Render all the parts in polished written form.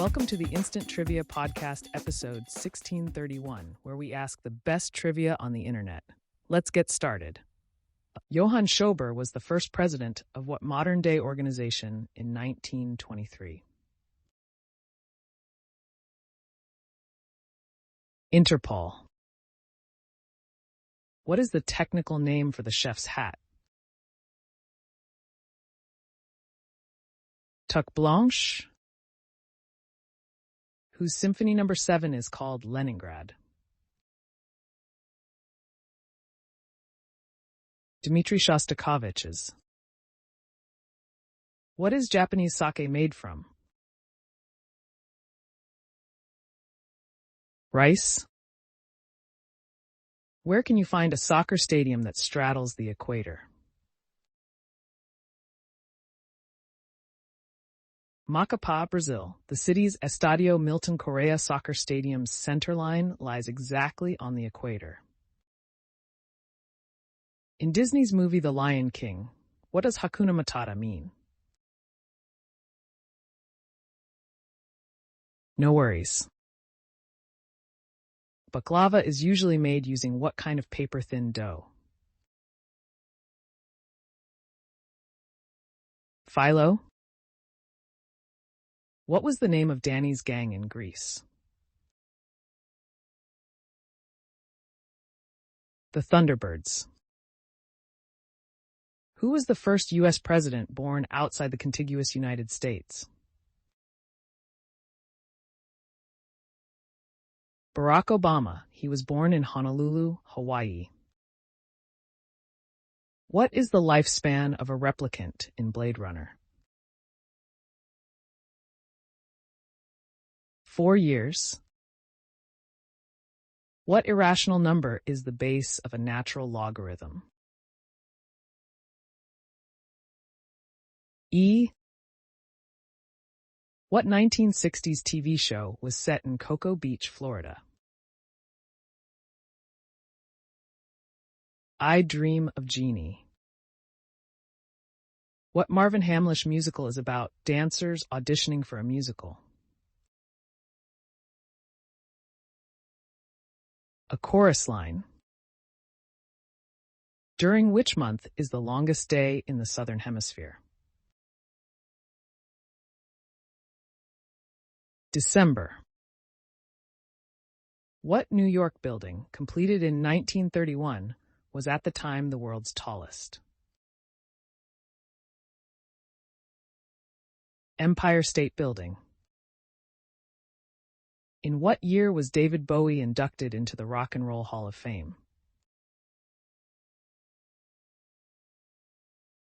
Welcome to the Instant Trivia Podcast, episode 1631, where we ask the best trivia on the internet. Let's get started. Johann Schober was the first president of what modern-day organization in 1923? Interpol. What is the technical name for the chef's hat? Tuque Blanche. Whose Symphony No. 7 is called Leningrad? Dmitri Shostakovich's. What is Japanese sake made from? Rice. Where can you find a soccer stadium that straddles the equator? Macapá, Brazil. The city's Estadio Milton Correa soccer stadium's center line lies exactly on the equator. In Disney's movie The Lion King, what does Hakuna Matata mean? No worries. Baklava is usually made using what kind of paper-thin dough? Phyllo. What was the name of Danny's gang in Greece? The Thunderbirds. Who was the first U.S. president born outside the contiguous United States? Barack Obama. He was born in Honolulu, Hawaii. What is the lifespan of a replicant in Blade Runner? 4 years. What irrational number is the base of a natural logarithm? E. What 1960s TV show was set in Cocoa Beach, Florida? I Dream of Jeannie. What Marvin Hamlish musical is about dancers auditioning for a musical? A chorus line. During which month is the longest day in the Southern Hemisphere? December. What New York building, completed in 1931, was at the time the world's tallest? Empire State Building. In what year was David Bowie inducted into the Rock and Roll Hall of Fame?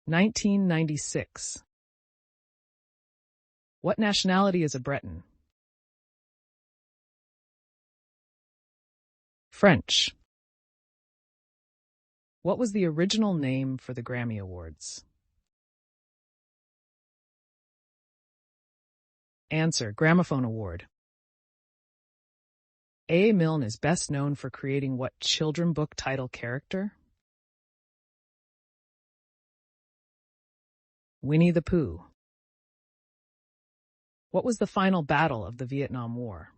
1996. What nationality is a Breton? French. What was the original name for the Grammy Awards? Answer: Gramophone Award. A. Milne is best known for creating what children book title character? Winnie the Pooh. What was the final battle of the Vietnam War?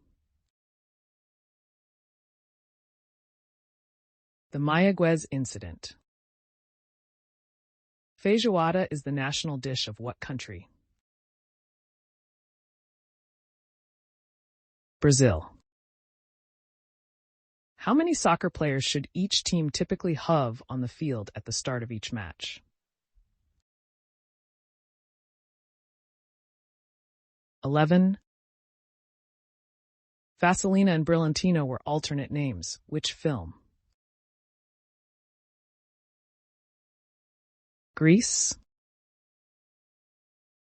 The Mayaguez Incident. Feijoada is the national dish of what country? Brazil. How many soccer players should each team typically have on the field at the start of each match? 11. Vaselina and Brillantino were alternate names. Which film? Grease.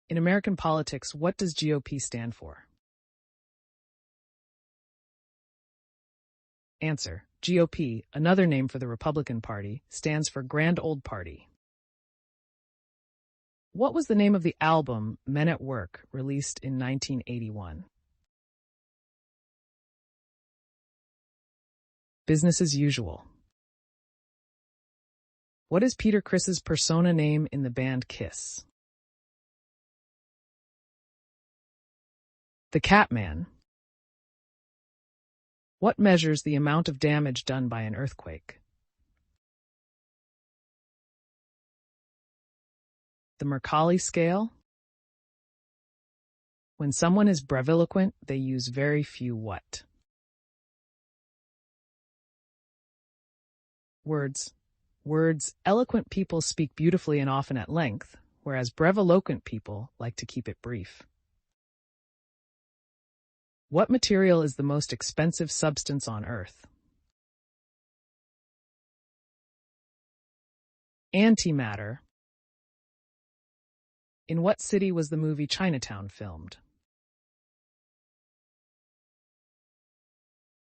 In American politics, what does GOP stand for? Answer: GOP, another name for the Republican Party, stands for Grand Old Party. What was the name of the album Men at Work, released in 1981? Business as Usual. What is Peter Criss's persona name in the band Kiss? The Catman. What measures the amount of damage done by an earthquake? The Mercalli scale. When someone is breviloquent, they use very few what? Words. Words. Eloquent people speak beautifully and often at length, whereas breviloquent people like to keep it brief. What material is the most expensive substance on Earth? Antimatter. In what city was the movie Chinatown filmed?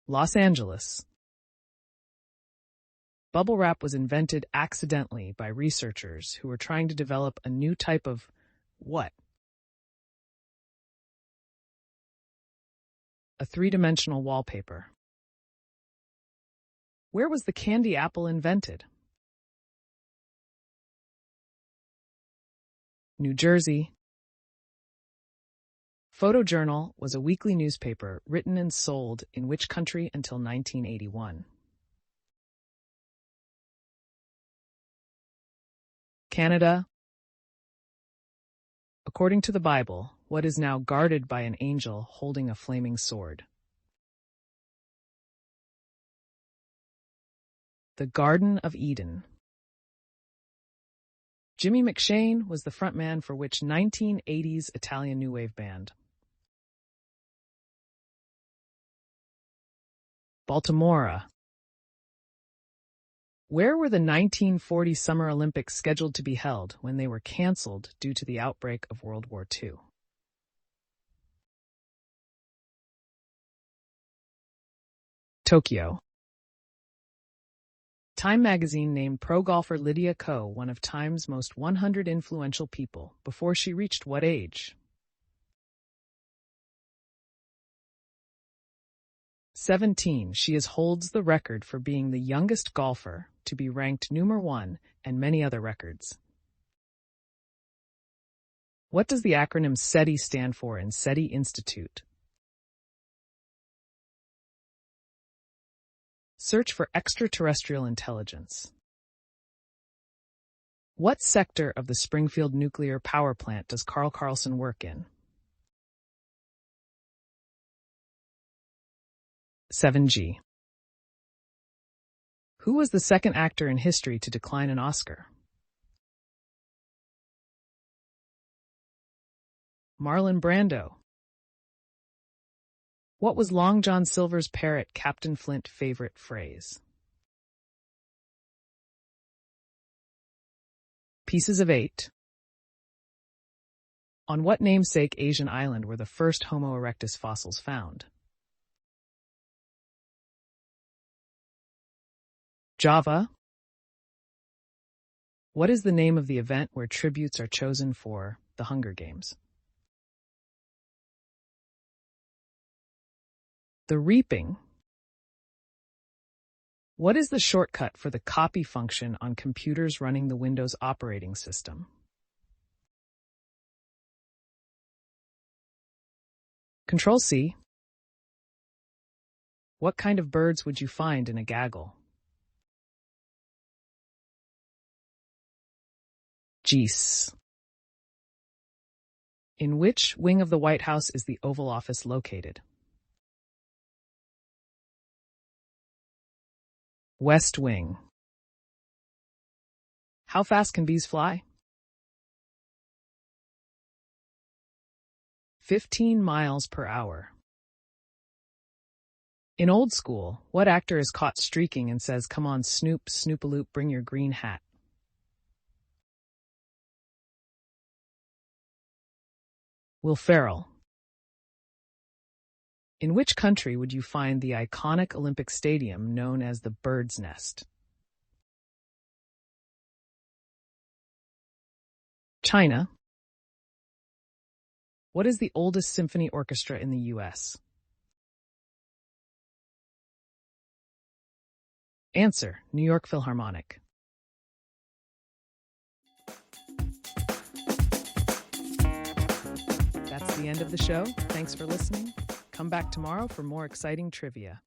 Los Angeles. Bubble wrap was invented accidentally by researchers who were trying to develop a new type of what? A three-dimensional wallpaper. Where was the candy apple invented? New Jersey. Photojournal was a weekly newspaper written and sold in which country until 1981? Canada. According to the Bible, what is now guarded by an angel holding a flaming sword? The Garden of Eden. Jimmy McShane was the frontman for which 1980s Italian new wave band? Baltimora. Where were the 1940 Summer Olympics scheduled to be held when they were canceled due to the outbreak of World War II? Tokyo. Time magazine named pro golfer Lydia Ko one of Time's most 100 influential people before she reached what age? 17. She holds the record for being the youngest golfer to be ranked #1 and many other records. What does the acronym SETI stand for in SETI Institute? Search for extraterrestrial intelligence. What sector of the Springfield nuclear power plant does Carl Carlson work in? 7G. Who was the second actor in history to decline an Oscar? Marlon Brando. What was Long John Silver's parrot Captain Flint's favorite phrase? Pieces of 8. On what namesake Asian island were the first Homo erectus fossils found? Java. What is the name of the event where tributes are chosen for the Hunger Games? The Reaping. What is the shortcut for the copy function on computers running the Windows operating system? Control-C. What kind of birds would you find in a gaggle? Geese. In which wing of the White House is the Oval Office located? West Wing. How fast can bees fly? 15 miles per hour. In Old School, what actor is caught streaking and says, "Come on, Snoop, Snoopaloop, bring your green hat"? Will Ferrell. In which country would you find the iconic Olympic stadium known as the Bird's Nest? China. What is the oldest symphony orchestra in the U.S.? Answer: New York Philharmonic. That's the end of the show. Thanks for listening. Come back tomorrow for more exciting trivia.